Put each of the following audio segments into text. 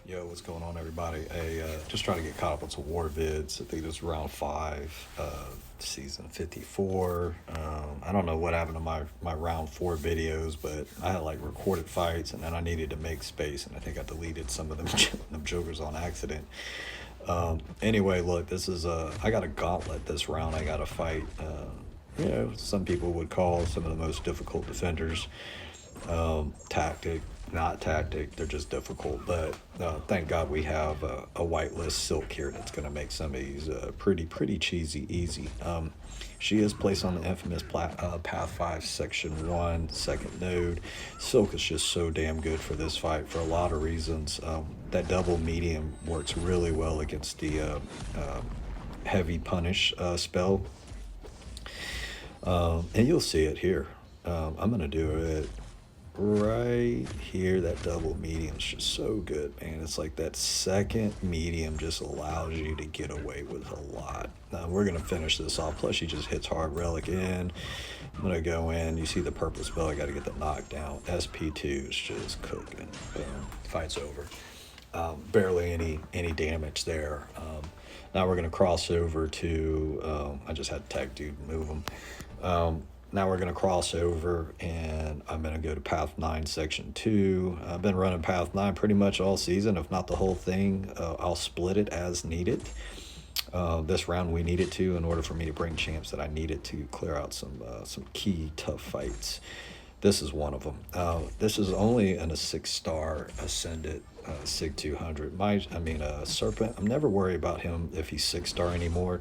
Yo, what's going on, everybody? Just trying to get caught up on some war vids. I think this is round 5, season 54. I don't know what happened to my round 4 videos, but I had like recorded fights, and then I needed to make space, and I think I deleted some of them, them jokers on accident. Anyway, look, this is I got a gauntlet this round. I got to fight. Some people would call some of the most difficult defenders. Tactic, not tactic, they're just difficult. But thank God we have a whitelist silk here that's going to make some of these pretty cheesy easy. She is placed on the infamous Path 5 Section 1 second node. Silk is just so damn good for this fight for a lot of reasons. That double medium works really well against the heavy punish spell. And you'll see it here. I'm going to do it right here. That double medium is just so good, man. It's like that second medium just allows you to get away with a lot. Now we're gonna finish this off. Plus she just hits hard relic in. I'm gonna go in. You see the purple spell, I gotta get the knockdown. SP2 is just cooking. Boom. Fight's over. Barely any damage there. Now we're gonna cross over to I just had tech dude move him. Now we're going to cross over, and I'm going to go to Path 9, Section 2. I've been running Path 9 pretty much all season, if not the whole thing. I'll split it as needed. This round we needed to in order for me to bring champs that I needed to clear out some key tough fights. This is one of them. This is only in a 6-star Ascended Sig 200. Serpent, I'm never worried about him if he's 6-star anymore.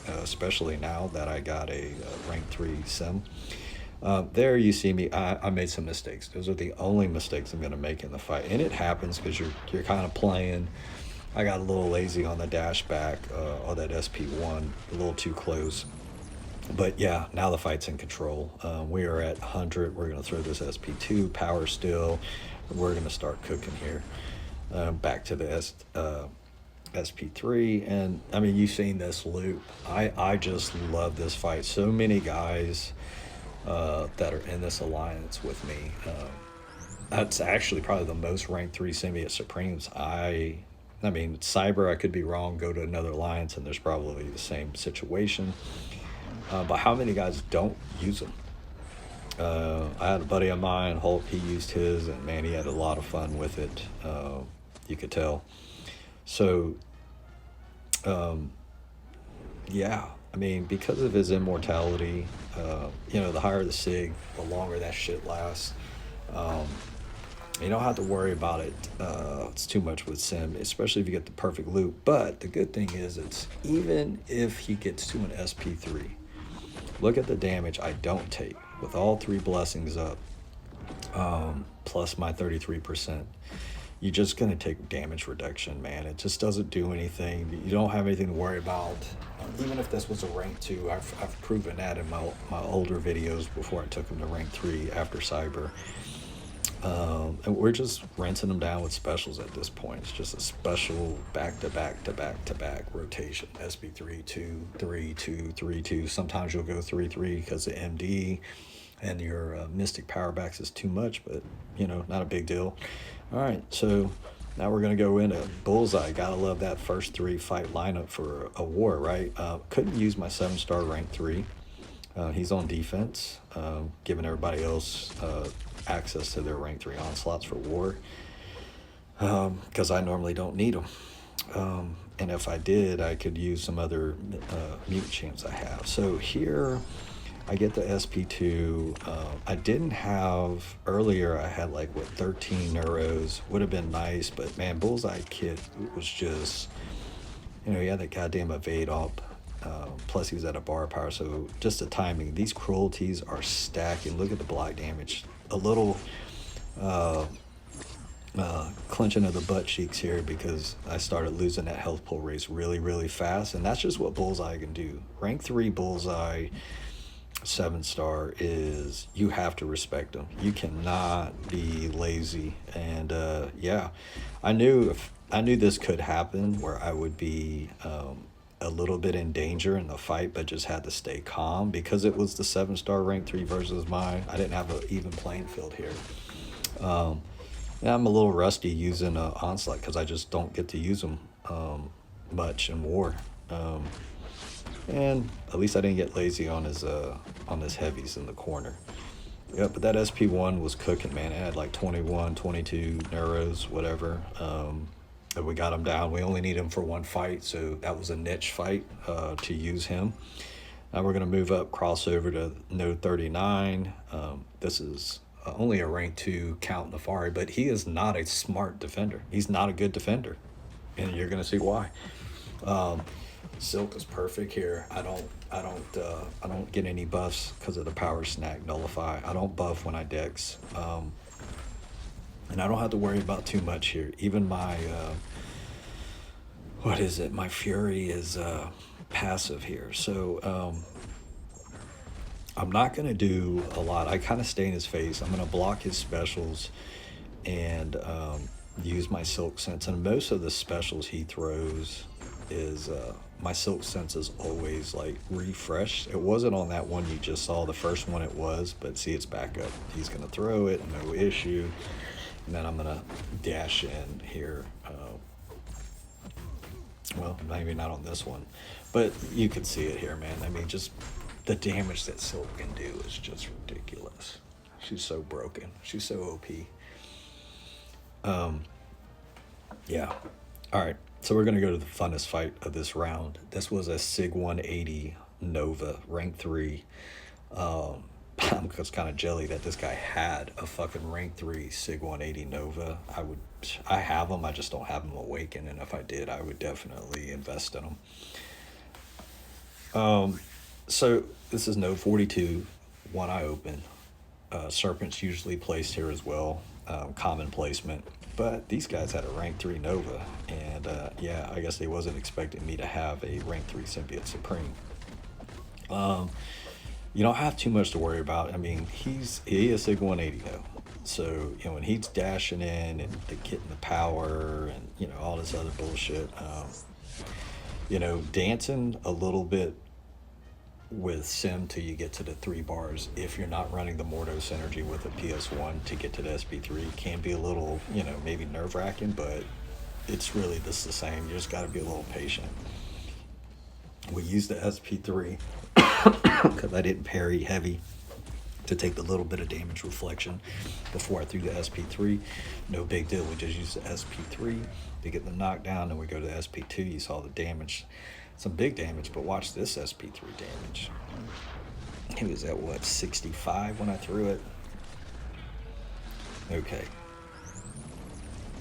Especially now that I got a rank 3 sim. There you see me, I made some mistakes. Those are the only mistakes I'm going to make in the fight. And it happens because you're kind of playing. I got a little lazy on the dash back on that SP1, a little too close. But yeah, now the fight's in control. We are at 100. We're going to throw this SP2, power still. We're going to start cooking here. Back to the SP3, and I mean, you've seen this loop. I just love this fight. So many guys that are in this alliance with me. That's actually probably the most ranked 3 symbiote supremes. I mean, Cyber, I could be wrong, go to another alliance and there's probably the same situation. But how many guys don't use them? I had a buddy of mine, Hulk, he used his, and man, he had a lot of fun with it. You could tell. So, yeah, I mean, because of his immortality, the higher the sig, the longer that shit lasts. You don't have to worry about it. It's too much with Sim, especially if you get the perfect loop. But the good thing is, it's even if he gets to an SP3, look at the damage I don't take with all 3 blessings up, plus my 33%. You're just going to take damage reduction, man. It just doesn't do anything. You don't have anything to worry about. Even if this was a rank 2, I've proven that in my older videos before I took him to rank 3 after Cyber. And we're just rinsing them down with specials at this point. It's just a special back-to-back rotation. SP3, 2, 3, 2, 3, 2. Sometimes you'll go 3, 3 because of MD and your Mystic Powerbacks is too much, but, not a big deal. All right, so now we're going to go into Bullseye. Gotta love that first 3 fight lineup for a war, right? Couldn't use my 7-star rank 3. He's on defense, giving everybody else access to their rank 3 onslaughts for war, because I normally don't need them. And if I did, I could use some other mutant champs I have. So here I get the SP2. I didn't have earlier. I had 13 neuros. Would have been nice, but man, Bullseye kit was just, he had that goddamn evade up. Plus he was at a bar power, so just the timing. These cruelties are stacking. Look at the block damage. A little clenching of the butt cheeks here because I started losing that health pull race really fast, and that's just what Bullseye can do. Rank 3 Bullseye 7-star is, you have to respect them. You cannot be lazy. And yeah, I knew this could happen where I would be a little bit in danger in the fight, but just had to stay calm because it was the 7-star rank 3 versus mine. I didn't have an even playing field here. Yeah, I'm a little rusty using Onslaught because I just don't get to use them much in war. Um, and at least I didn't get lazy on his heavies in the corner. Yeah, but that SP1 was cooking, man. It had like 21, 22 neuros, whatever. And we got him down. We only need him for one fight, so that was a niche fight to use him. Now we're going to move up, cross over to node 39. This is only a rank 2 Count Nef, but he is not a smart defender. He's not a good defender, and you're going to see why. Silk is perfect here. I don't get any buffs because of the Powersnack nullify. I don't buff when I dex, and I don't have to worry about too much here. Even my what is it? My Fury is passive here, so I'm not gonna do a lot. I kind of stay in his face. I'm gonna block his specials and use my Silk Sense. And most of the specials he throws is my Silk Sense is always like refreshed. It wasn't on that one you just saw. The first one it was, but see, it's back up. He's gonna throw it, no issue. And then I'm gonna dash in here. Well, maybe not on this one, but you can see it here, man. I mean, just the damage that Silk can do is just ridiculous. She's so broken. She's so OP. Yeah. All right. So we're going to go to the funnest fight of this round. This was a SIG 180 Nova, rank 3. I'm just kind of jelly that this guy had a fucking rank 3 SIG 180 Nova. I have them, I just don't have them awakened, and if I did, I would definitely invest in them. So this is node 42, one I open. Serpent's usually placed here as well, common placement. But these guys had a rank 3 Nova, and yeah, I guess they wasn't expecting me to have a rank 3 Symbiote Supreme. You don't have too much to worry about. I mean, he is SIG 180 though. So, you know, when he's dashing in and getting the power and, you know, all this other bullshit, you know, dancing a little bit with Sim till you get to the 3 bars, if you're not running the Mordos energy with a PS1 to get to the SP3, can be a little, you know, maybe nerve-wracking, but it's really just the same. You just got to be a little patient. We used the SP3 because I didn't parry heavy to take the little bit of damage reflection before I threw the SP3. No big deal. We just used the SP3 to get the knockdown, and we go to the SP2. You saw the damage. Some big damage, but watch this SP3 damage. It was at what, 65 when I threw it? Okay.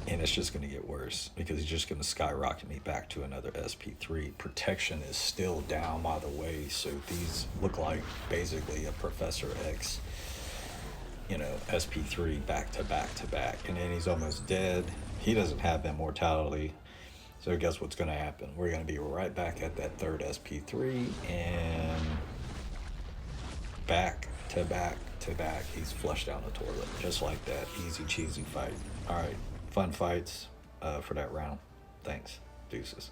And it's just going to get worse because he's just going to skyrocket me back to another SP3. Protection is still down, by the way, so these look like basically a Professor X, you know, SP3 back to back to back. And then he's almost dead. He doesn't have immortality. So guess what's going to happen? We're going to be right back at that third SP3 and back to back to back. He's flushed down the toilet just like that. Easy cheesy fight. All right. Fun fights for that round. Thanks. Deuces.